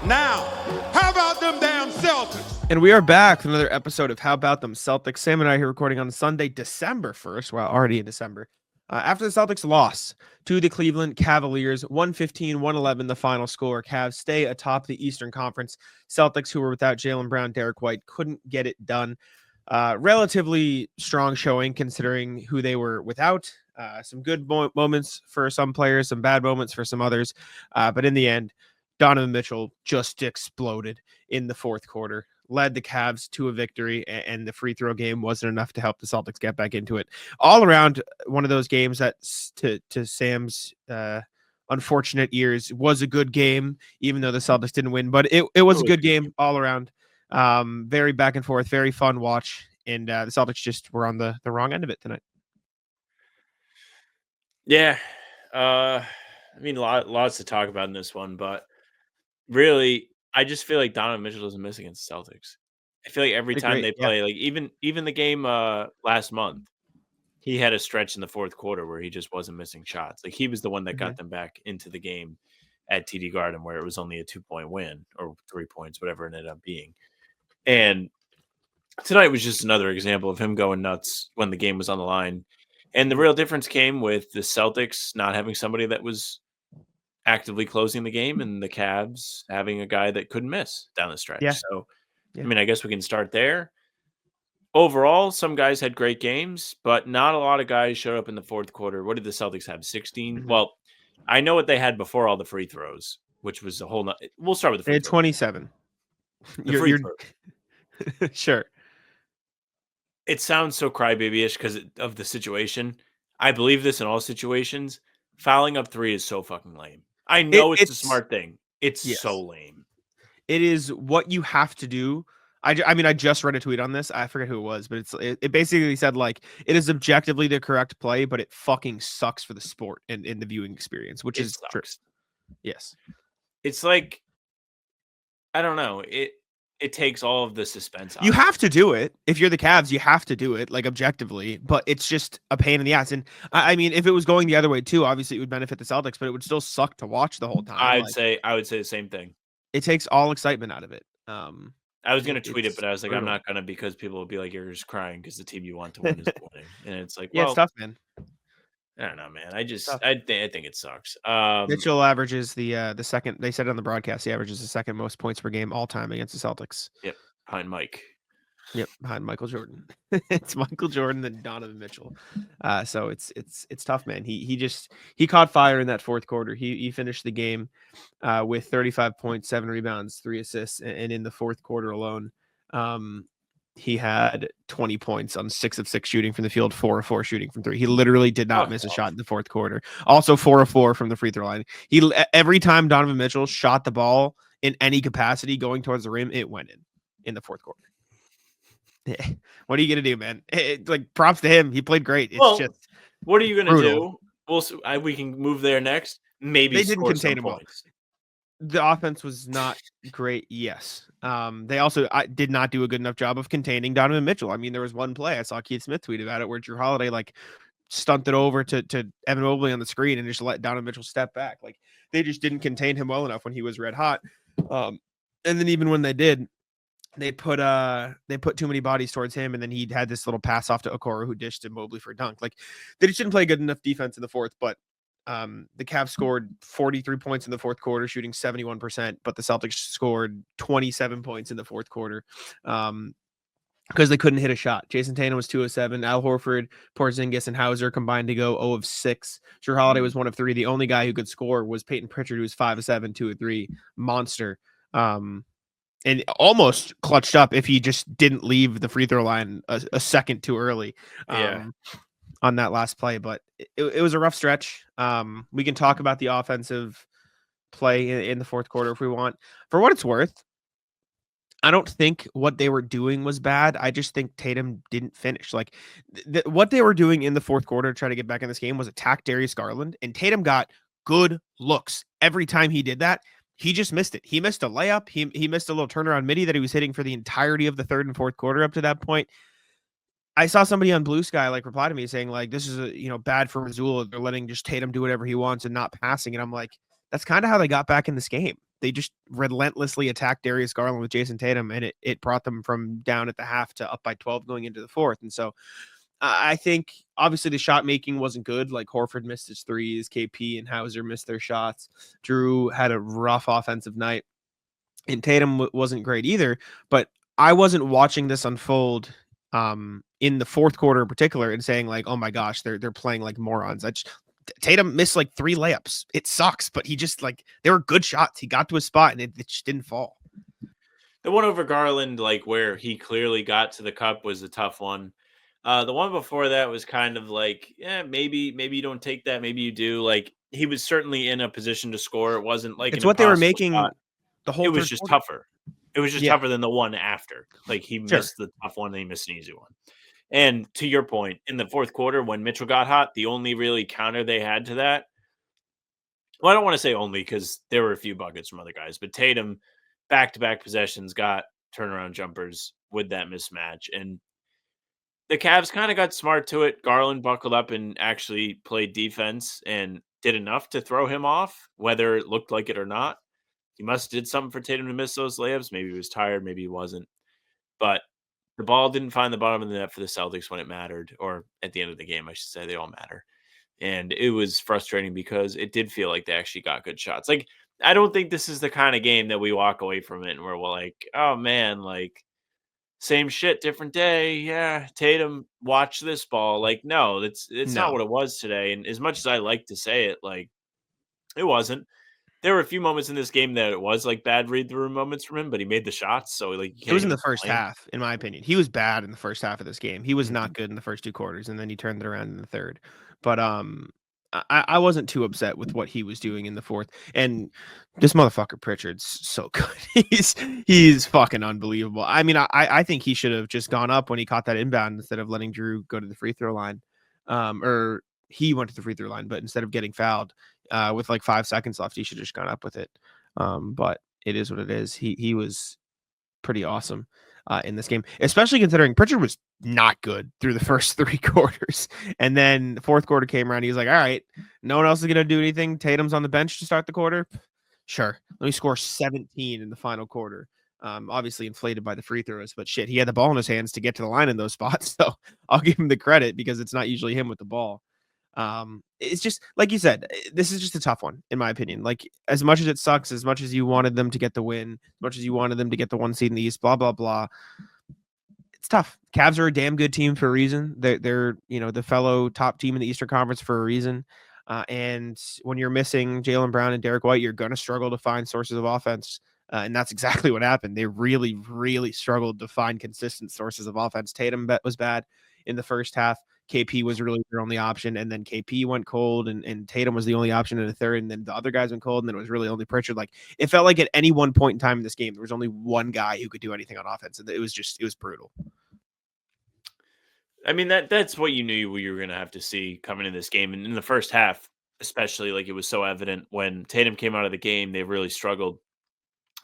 Now, how about them damn Celtics? And we are back with another episode of How About Them Celtics. Sam and I are here recording on Sunday, December 1st. Wow, already in December. After the Celtics loss to the Cleveland Cavaliers, 115-111 the final score. Cavs stay atop the Eastern Conference. Celtics, who were without Jaylen Brown, Derek White, couldn't get it done. Relatively strong showing considering who they were without. Some good moments for some players, some bad moments for some others. But in the end, Donovan Mitchell just exploded in the fourth quarter, led the Cavs to a victory, and the free throw game wasn't enough to help the Celtics get back into it. All around, one of those games that, to Sam's unfortunate ears, was a good game, even though the Celtics didn't win. But it was a good game all around. Very back and forth, very fun watch, and the Celtics just were on the wrong end of it tonight. Yeah, I mean, lots to talk about in this one, but really, I just feel like Donovan Mitchell doesn't miss against the Celtics. I feel like every time they play, like even the game last month, he had a stretch in the fourth quarter where he just wasn't missing shots. Like he was the one that got them back into the game at TD Garden, where it was only a 2-point win or 3 points, whatever it ended up being. And tonight was just another example of him going nuts when the game was on the line. And the real difference came with the Celtics not having somebody that was actively closing the game and the Cavs having a guy that couldn't miss down the stretch. So, I mean, I guess we can start there. Overall, some guys had great games, but not a lot of guys showed up in the fourth quarter. What did the Celtics have? 16? Well, I know what they had before all the free throws, which was a whole we'll start with the free throws. 27. Free throws. Sure. It sounds so crybaby-ish because of the situation. I believe this in all situations. Fouling up three is so fucking lame. I know it's a smart thing. It's so lame. It is what you have to do. I mean, I just read a tweet on this. I forget who it was, but it basically said, like, it is objectively the correct play, but it fucking sucks for the sport and in the viewing experience, which is true. Yes. It's like, I don't know. It takes all of the suspense out. You have to do it. If you're the Cavs, you have to do it, like, objectively, but it's just a pain in the ass. And I mean, if it was going the other way too, obviously it would benefit the Celtics, but it would still suck to watch the whole time. I would say the same thing. It takes all excitement out of it. I was going to tweet it, but I was like, I'm not going to, because people will be like, you're just crying because the team you want to win is winning. And it's like, it's tough, man. I don't know, man. I think it sucks. Mitchell averages the second. They said on the broadcast he averages the second most points per game all time against the Celtics. Yep, behind Mike. Yep, behind Michael Jordan. It's Michael Jordan and Donovan Mitchell. So it's tough, man. He caught fire in that fourth quarter. He finished the game with 35 points, 7 rebounds, 3 assists, and in the fourth quarter alone, he had 20 points on 6 of 6 shooting from the field, 4 of 4 shooting from 3. He literally did not miss a shot in the fourth quarter. Also 4 of 4 from the free throw line. Every time Donovan Mitchell shot the ball in any capacity going towards the rim, it went in the fourth quarter. What are you gonna do, man? Like, props to him. He played great. It's just, what are you gonna do? We can move there next. Maybe they didn't contain him points. The offense was not great. Yes. They also did not do a good enough job of containing Donovan Mitchell. I mean, there was one play I saw Keith Smith tweet about it where Drew Holiday like stunted over to Evan Mobley on the screen and just let Donovan Mitchell step back. Like, they just didn't contain him well enough when he was red hot. And then even when they did, they put too many bodies towards him, and then he had this little pass off to Okoro who dished to Mobley for a dunk. Like, they just didn't play good enough defense in the fourth, but the Cavs scored 43 points in the fourth quarter, shooting 71%, but the Celtics scored 27 points in the fourth quarter because they couldn't hit a shot. Jayson Tatum was 2 of 7. Al Horford, Porzingis, and Hauser combined to go 0 of 6. Drew Holiday was 1 of 3. The only guy who could score was Payton Pritchard, who was 5 of 7, 2 of 3. Monster. And almost clutched up if he just didn't leave the free throw line a second too early on that last play. But it was a rough stretch. We can talk about the offensive play in the fourth quarter if we want. For what it's worth, I don't think what they were doing was bad. I just think Tatum didn't finish. Like, what they were doing in the fourth quarter to try to get back in this game was attack Darius Garland, and Tatum got good looks every time he did that. He just missed it. He missed a layup. He missed a little turnaround midi that he was hitting for the entirety of the third and fourth quarter up to that point. I saw somebody on Blue Sky like reply to me saying like, this is bad for Missoula. They're letting just Tatum do whatever he wants and not passing. And I'm like, that's kind of how they got back in this game. they just relentlessly attacked Darius Garland with Jayson Tatum, and it brought them from down at the half to up by 12 going into the fourth. And so I think obviously the shot making wasn't good. Like Horford missed his threes, KP and Hauser missed their shots. Drew had a rough offensive night, and Tatum wasn't great either. But I wasn't watching this unfold in the fourth quarter in particular and saying like, oh my gosh, they're playing like morons. Tatum missed like 3 layups. It sucks, but he just like, they were good shots. He got to a spot and it just didn't fall. The one over Garland, like where he clearly got to the cup, was a tough one. The one before that was kind of like, yeah, maybe you don't take that, maybe you do. Like he was certainly in a position to score. It wasn't like It's an what they were impossible making shot. the whole It was third just quarter. tougher. It was just Yeah. tougher than the one after. Like he Sure. missed the tough one and he missed an easy one. And to your point, in the fourth quarter, when Mitchell got hot, the only really counter they had to that, well, I don't want to say only because there were a few buckets from other guys, but Tatum, back-to-back possessions, got turnaround jumpers with that mismatch. And the Cavs kind of got smart to it. Garland buckled up and actually played defense and did enough to throw him off, whether it looked like it or not. He must have did something for Tatum to miss those layups. Maybe he was tired, maybe he wasn't. But the ball didn't find the bottom of the net for the Celtics when it mattered, or at the end of the game, I should say. They all matter. And it was frustrating because it did feel like they actually got good shots. Like, I don't think this is the kind of game that we walk away from it and we're like, oh man, like same shit, different day. Yeah, Tatum, watch this ball. Like, no, it's not No. what it was today. And as much as I like to say it, like it wasn't. There were a few moments in this game that it was like bad read the room moments from him, but he made the shots, so like you It can't was in even the first complain. half, in my opinion. He was bad in the first half of this game. He was Mhm. not good in the first 2 quarters, and then he turned it around in the third. But I wasn't too upset with what he was doing in the fourth. And this motherfucker Pritchard's so good. He's fucking unbelievable. I mean, I think he should have just gone up when he caught that inbound instead of letting Drew go to the free throw line. Or he went to the free throw line, but instead of getting fouled with like 5 seconds left, he should have just gone up with it. But it is what it is. He was pretty awesome in this game, especially considering Pritchard was not good through the first 3 quarters. And then the fourth quarter came around. He was like, all right, no one else is going to do anything. Tatum's on the bench to start the quarter. Sure. Let me score 17 in the final quarter. Obviously inflated by the free throws, but shit, he had the ball in his hands to get to the line in those spots. So I'll give him the credit because it's not usually him with the ball. It's just like you said, this is just a tough one in my opinion. Like as much as it sucks, as much as you wanted them to get the win, as much as you wanted them to get the 1 seed in the East, blah blah blah. It's tough. Cavs are a damn good team for a reason. They're the fellow top team in the Eastern Conference for a reason. And when you're missing Jaylen Brown and Derek White, you're going to struggle to find sources of offense. And that's exactly what happened. They really, really struggled to find consistent sources of offense. Tatum was bad in the first half. KP was really their only option, and then KP went cold, and Tatum was the only option in the third, and then the other guys went cold, and then it was really only Pritchard. Like it felt like at any one point in time in this game, there was only one guy who could do anything on offense, and it was brutal. I mean, that's what you knew you were going to have to see coming in this game. And in the first half, especially, like it was so evident when Tatum came out of the game, they really struggled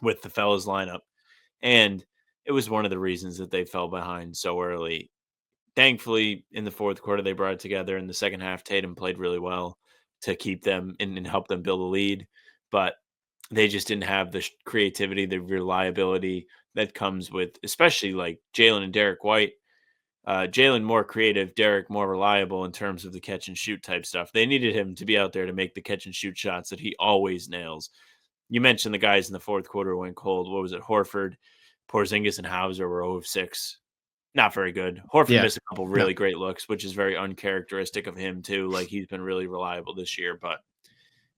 with the fellas lineup. And it was one of the reasons that they fell behind so early. Thankfully, in the fourth quarter, they brought it together. In the second half, Tatum played really well to keep them and help them build a lead. But they just didn't have the creativity, the reliability that comes with, especially like Jaylen and Derek White. Jaylen more creative, Derek more reliable in terms of the catch and shoot type stuff. They needed him to be out there to make the catch and shoot shots that he always nails. You mentioned the guys in the fourth quarter went cold. What was it? Horford, Porzingis, and Hauser were 0 of 6. Not very good. Horford Yeah, missed a couple no, really great looks, which is very uncharacteristic of him too. Like he's been really reliable this year, but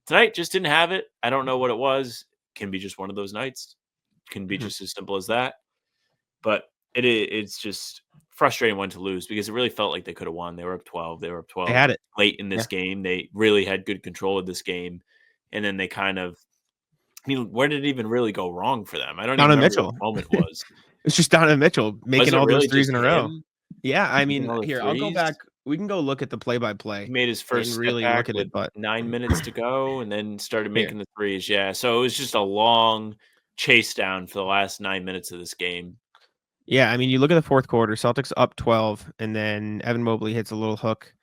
tonight just didn't have it. I don't know what it was. Can be just one of those nights. Can be mhm. just as simple as that. But it's just frustrating one to lose because it really felt like they could have won. They were up 12. They were up They 12 had it. late in Yeah, this game. They really had good control of this game. And then they kind of, I mean, where did it even really go wrong for them? I don't even Donovan remember what Mitchell. the moment was. It's just Donovan Mitchell Was making it all those really threes just in a row. him Yeah, I making mean, all the here I'll go back. threes? We can go look at the play-by-play He made his and first step really back look at with it. But 9 minutes to go and then started here, making the threes. Yeah. So it was just a long chase down for the last 9 minutes of this game. yeah, I mean, you look at the fourth quarter, Celtics up 12, and then Evan Mobley hits a little hook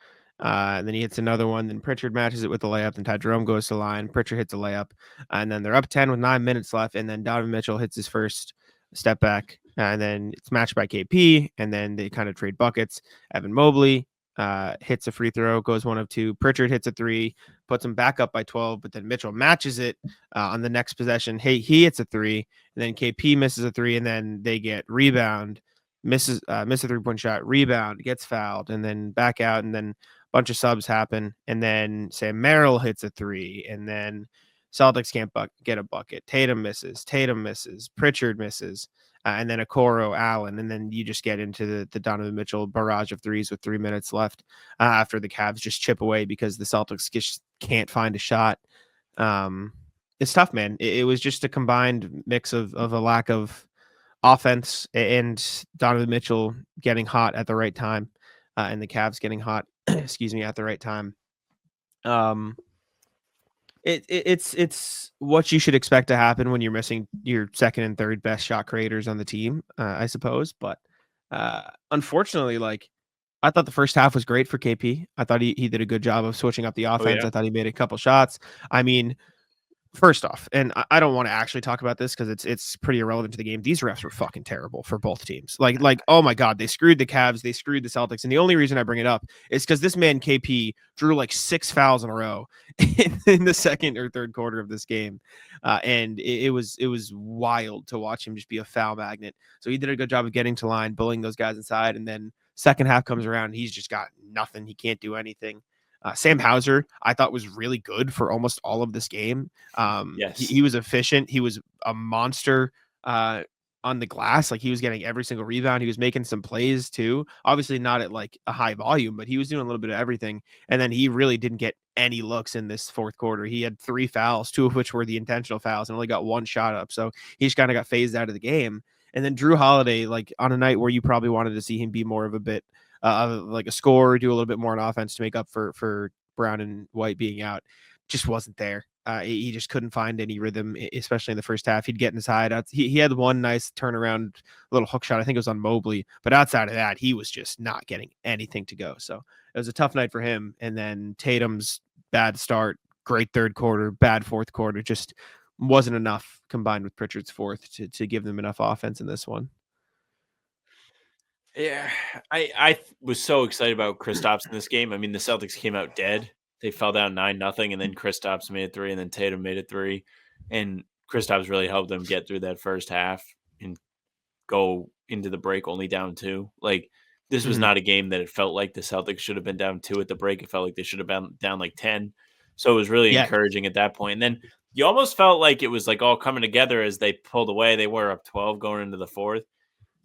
And then he hits another one. Then Pritchard matches it with the layup. Then Ty Jerome goes to the line. Pritchard hits a layup. And then they're up 10 with 9 minutes left. And then Donovan Mitchell hits his first step back. And then it's matched by KP. And then they kind of trade buckets. Evan Mobley hits a free throw, goes 1 of 2. Pritchard hits a 3, puts him back up by 12. But then Mitchell matches it on the next possession. Hey, he hits a 3. And then KP misses a 3. And then they get rebound. Miss a 3-point shot, rebound, gets fouled, and then back out, and then a bunch of subs happen, and then Sam Merrill hits a 3, and then Celtics can't get a bucket. Tatum misses, Pritchard misses, and then Okoro, Allen, and then you just get into the Donovan Mitchell barrage of threes with 3 minutes left after the Cavs just chip away because the Celtics just can't find a shot. It's tough, man. It was just a combined mix of a lack of offense and Donovan Mitchell getting hot at the right time, and the Cavs getting hot, excuse me, at the right time. It's what you should expect to happen when you're missing your second and third best shot creators on the team, I suppose. But unfortunately, like I thought the first half was great for KP. I thought he did a good job of switching up the offense. Oh, yeah. I thought he made a couple shots. I mean, first off, and I don't want to actually talk about this because it's pretty irrelevant to the game. These refs were fucking terrible for both teams. Like oh my god, they screwed the Cavs, they screwed the Celtics, and the only reason I bring it up is because this man KP drew like 6 fouls in a row in the second or third quarter of this game, and it was wild to watch him just be a foul magnet. So he did a good job of getting to line, bullying those guys inside, and then second half comes around, and he's just got nothing. He can't do anything. Sam Hauser, I thought was really good for almost all of this game. Yes. He was efficient. He was a monster on the glass. Like he was getting every single rebound. He was making some plays too. Obviously not at like a high volume, but he was doing a little bit of everything. And then he really didn't get any looks in this fourth quarter. He had 3 fouls, 2 of which were the intentional fouls, and only got 1 shot up. So he just kind of got phased out of the game. And then Drew Holiday, like on a night where you probably wanted to see him be more of a bit like a scorer, do a little bit more on offense to make up for Brown and White being out, just wasn't there. He just couldn't find any rhythm, especially in the first half. He'd get inside. He had one nice turnaround little hook shot. I think it was on Mobley. But outside of that, he was just not getting anything to go. So it was a tough night for him. And then Tatum's bad start, great third quarter, bad fourth quarter, just wasn't enough combined with Pritchard's fourth to give them enough offense in this one. Yeah, I was so excited about Kristaps in this game. I mean, the Celtics came out dead. They fell down 9-0, and then Kristaps made a 3, and then Tatum made a 3, and Kristaps really helped them get through that first half and go into the break only down 2. Like this was not a game that it felt like the Celtics should have been down 2 at the break. It felt like they should have been down like 10. So it was really encouraging at that point. And then you almost felt like it was like all coming together as they pulled away. They were up 12 going into the fourth.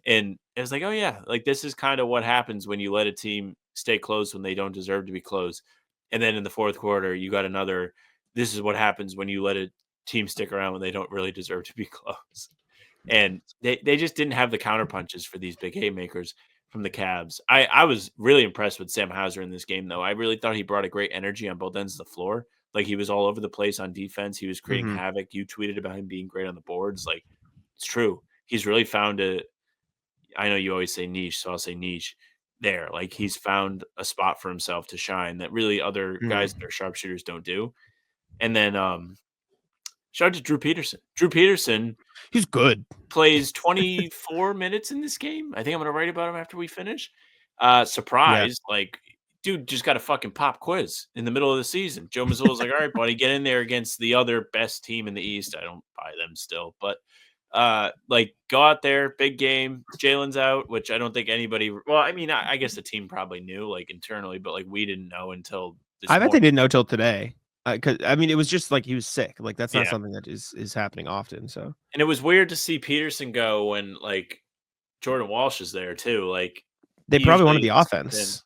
And it was like, oh yeah, like this is kind of what happens when you let a team stay close when they don't deserve to be close. And then in the fourth quarter, you got another. This is what happens when you let a team stick around when they don't really deserve to be close. And they just didn't have the counter punches for these big haymakers from the Cavs. I was really impressed with Sam Hauser in this game, though. I really thought he brought a great energy on both ends of the floor. Like he was all over the place on defense. He was creating havoc. You tweeted about him being great on the boards. Like it's true. He's really found a. I know you always say niche, so I'll say niche there. Like he's found a spot for himself to shine that really other guys that are sharpshooters don't do. And then shout out to Drew Peterson. Drew Peterson, he's good. Plays 24 minutes in this game. I think I'm gonna write about him after we finish. Surprise, like dude just got a fucking pop quiz in the middle of the season. Joe Mazzulla's like, all right, buddy, get in there against the other best team in the East. I don't buy them still, but like go out there, big game. Jalen's out, which I don't think anybody. Well, I mean, I guess the team probably knew like internally, but like we didn't know until this I bet they morning. didn't know till today. Because I mean, it was just like he was sick. Like that's not Yeah. something that is happening often. So And it was weird to see Peterson go when like Jordan Walsh is there too. Like they probably wanted usually the offense.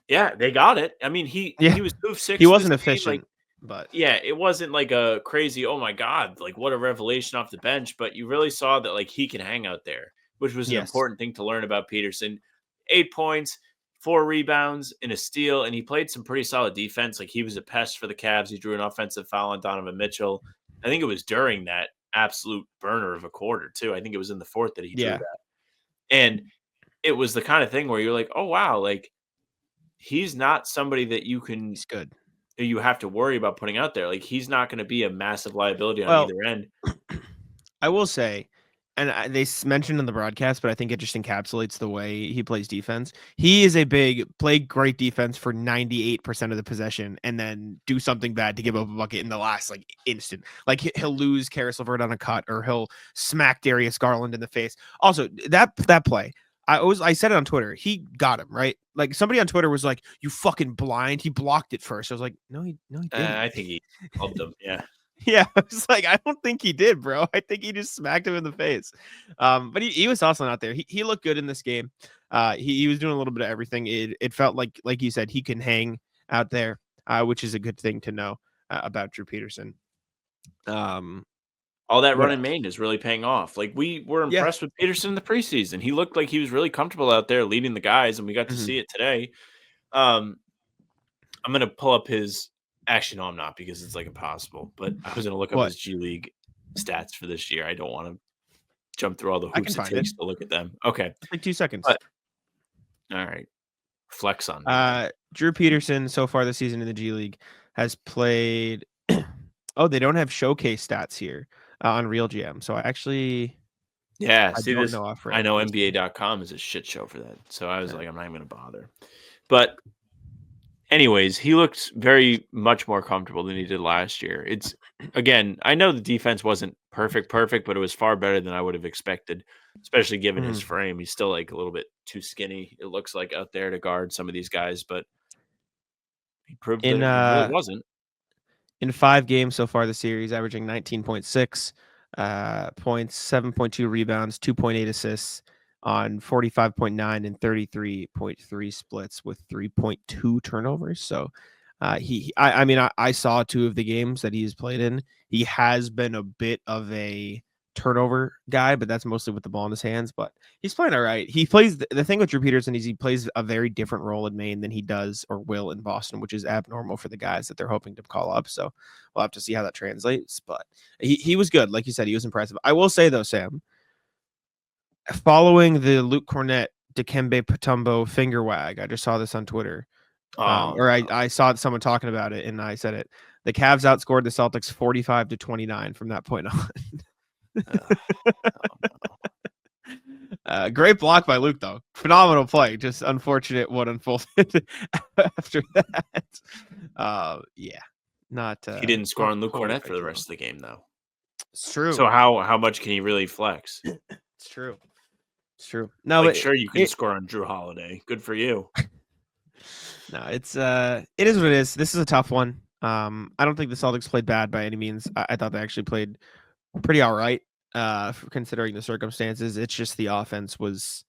Yeah, they got it. I mean, he was 2 of 6. He wasn't this game, efficient, like, but yeah, it wasn't like a crazy, oh my God, like what a revelation off the bench. But you really saw that like he can hang out there, which was an yes. important thing to learn about Peterson. 8 points, 4 rebounds, and a steal, and he played some pretty solid defense. Like he was a pest for the Cavs. He drew an offensive foul on Donovan Mitchell. I think it was during that absolute burner of a quarter too. I think it was in the fourth that he drew that. And it was the kind of thing where you're like, oh wow, like he's not somebody that you He's good. have to worry about putting out there. Like, he's not going to be a massive liability on Well, either end. I will say, and they mentioned in the broadcast, but I think it just encapsulates the way he plays defense. He is play great defense for 98% of the possession and then do something bad to give up a bucket in the last like instant. Like he'll lose Karis LeVert on a cut, or he'll smack Darius Garland in the face. Also, that play, I said it on Twitter. He got him right. Like somebody on Twitter was like, "You fucking blind." He blocked it first. I was like, "No, he didn't." I think he clubbed him. Yeah. Yeah, I was like, I don't think he did, bro. I think he just smacked him in the face. But he was hustling out there. He looked good in this game. He was doing a little bit of everything. It felt like you said, he can hang out there, which is a good thing to know about Drew Peterson. All that run in Maine is really paying off. Like, we were impressed with Peterson in the preseason. He looked like he was really comfortable out there leading the guys, and we got to see it today. I'm going to pull up his. Actually, no, I'm not, because it's like impossible. But I was going to look up his G League stats for this year. I don't want to jump through all the hoops it takes to look at them. Okay. It's like 2 seconds. All right. Flex on me. Drew Peterson so far this season in the G League has played. Oh, they don't have showcase stats here on Real GM. So I actually. Yeah. See this. I know NBA.com is a shit show for that. So I was like, I'm not even going to bother. But anyways, he looked very much more comfortable than he did last year. It's, again, I know the defense wasn't perfect, but it was far better than I would have expected, especially given his frame. He's still like a little bit too skinny, it looks like, out there to guard some of these guys, but he proved that it really wasn't. In 5 games so far this series, averaging 19.6 points, 7.2 rebounds, 2.8 assists, on 45.9 and 33.3 splits with 3.2 turnovers. So I saw 2 of the games that he's played in. He has been a bit of a turnover guy, but that's mostly with the ball in his hands. But he's playing all right. He plays the thing with Drew Peterson is he plays a very different role in Maine than he does or will in Boston, which is abnormal for the guys that they're hoping to call up. So we'll have to see how that translates. But he was good. Like you said, he was impressive. I will say though, Sam, following the Luke Cornett, Dikembe Mutombo finger wag, I just saw this on Twitter. I saw someone talking about it, and I said it. The Cavs outscored the Celtics 45-29 from that point on. Great block by Luke, though. Phenomenal play. Just unfortunate what unfolded after that. Not. He didn't score on Luke Cornett for the rest of the game, though. It's true. So how much can he really flex? It's true. It's true. No, like, sure, you can score on Drew Holiday. Good for you. No, it is what it is. This is a tough one. I don't think the Celtics played bad by any means. I thought they actually played pretty all right, considering the circumstances. It's just the offense was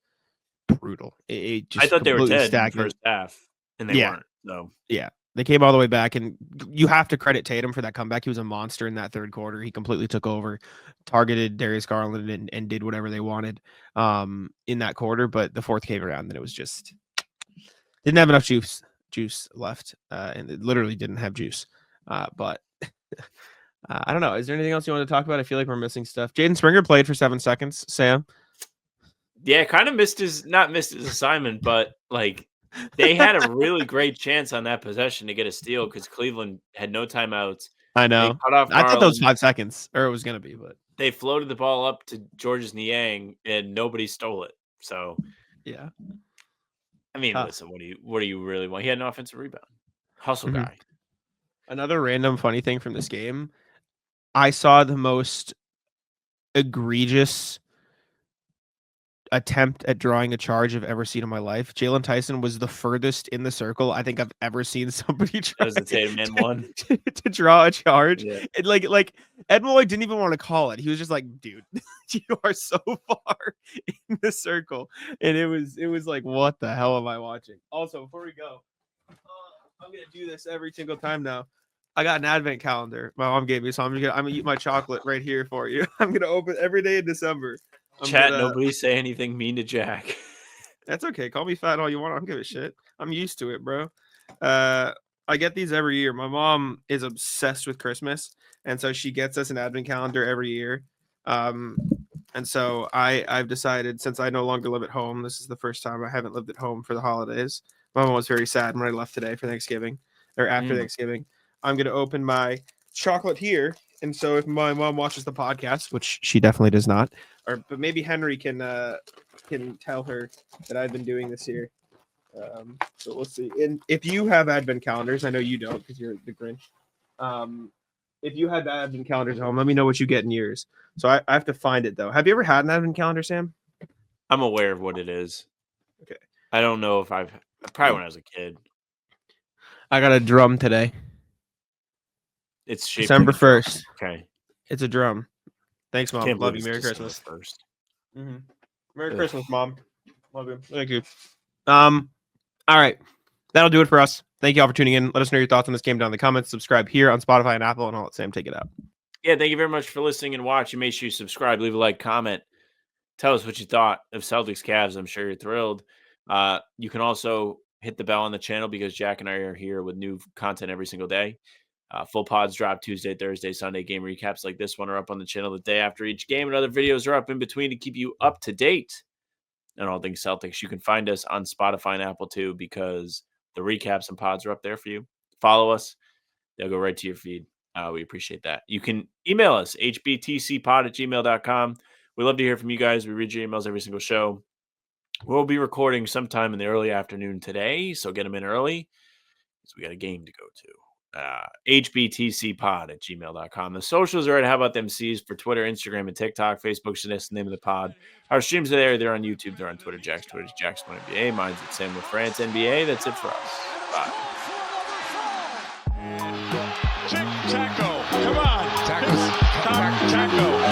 brutal. It just I thought they were dead stagnant. In the first half, and they weren't. So yeah, they came all the way back, and you have to credit Tatum for that comeback. He was a monster in that third quarter. He completely took over, targeted Darius Garland, and did whatever they wanted in that quarter. But the fourth came around, and it was just didn't have enough juice left, and it literally didn't have juice. But I don't know. Is there anything else you want to talk about? I feel like we're missing stuff. Jaden Springer played for 7 seconds. Sam, yeah, kind of missed his assignment, but like. They had a really great chance on that possession to get a steal because Cleveland had no timeouts. I know. They cut off I thought that was 5 seconds, or it was going to be, but they floated the ball up to Georges Niang, and nobody stole it. So, yeah. I mean, listen, what do you really want? He had an offensive rebound, hustle guy. Another random funny thing from this game, I saw the most egregious attempt at drawing a charge I've ever seen in my life. Jalen Tyson was the furthest in the circle I think I've ever seen somebody try to draw a charge. Yeah. Like Ed Malloy didn't even want to call it. He was just like, dude, you are so far in the circle. And it was like, what the hell am I watching? Also, before we go, I'm gonna do this every single time now. I got an advent calendar my mom gave me, so I'm gonna eat my chocolate right here for you. I'm gonna open every day in December. Nobody say anything mean to Jack. That's okay. Call me fat all you want. I don't give a shit. I'm used to it, bro. I get these every year. My mom is obsessed with Christmas, and so she gets us an advent calendar every year. And so I've decided, since I no longer live at home, this is the first time I haven't lived at home for the holidays. My mom was very sad when I left today for Thanksgiving or after Thanksgiving. I'm going to open my chocolate here. And so if my mom watches the podcast, which she definitely does not, but maybe Henry can tell her that I've been doing this here. So we'll see. And if you have advent calendars, I know you don't because you're the Grinch. If you have advent calendars at home, let me know what you get in yours. So I have to find it though. Have you ever had an advent calendar, Sam? I'm aware of what it is. Okay. I don't know if probably when I was a kid. I got a drum today. It's shaped December like a drum. 1st. Okay. It's a drum. Thanks, Mom. Can't Love believe you. Merry it's December Christmas. 1st. Mm-hmm. Merry Ugh. Christmas, Mom. Love you. Thank you. All right. That'll do it for us. Thank you all for tuning in. Let us know your thoughts on this game down in the comments. Subscribe here on Spotify and Apple, and I'll let Sam take it out. Yeah, thank you very much for listening and watching. Make sure you subscribe, leave a like, comment. Tell us what you thought of Celtics-Cavs. I'm sure you're thrilled. You can also hit the bell on the channel because Jack and I are here with new content every single day. Full pods drop Tuesday, Thursday, Sunday. Game recaps like this one are up on the channel the day after each game, and other videos are up in between to keep you up to date on all things Celtics. You can find us on Spotify and Apple too because the recaps and pods are up there for you. Follow us. They'll go right to your feed. We appreciate that. You can email us, hbtcpod@gmail.com. We love to hear from you guys. We read your emails every single show. We'll be recording sometime in the early afternoon today, so get them in early because we got a game to go to. hbtcpod@gmail.com. The socials are at How About Them C's for Twitter, Instagram, and TikTok. Facebook should that's the name of the pod. Our streams are there. They're on YouTube. They're on Twitter. Jack's Twitter is Jackson NBA. Mine's at Sam with France NBA. That's it for us. Bye. Taco. Come on. Taco.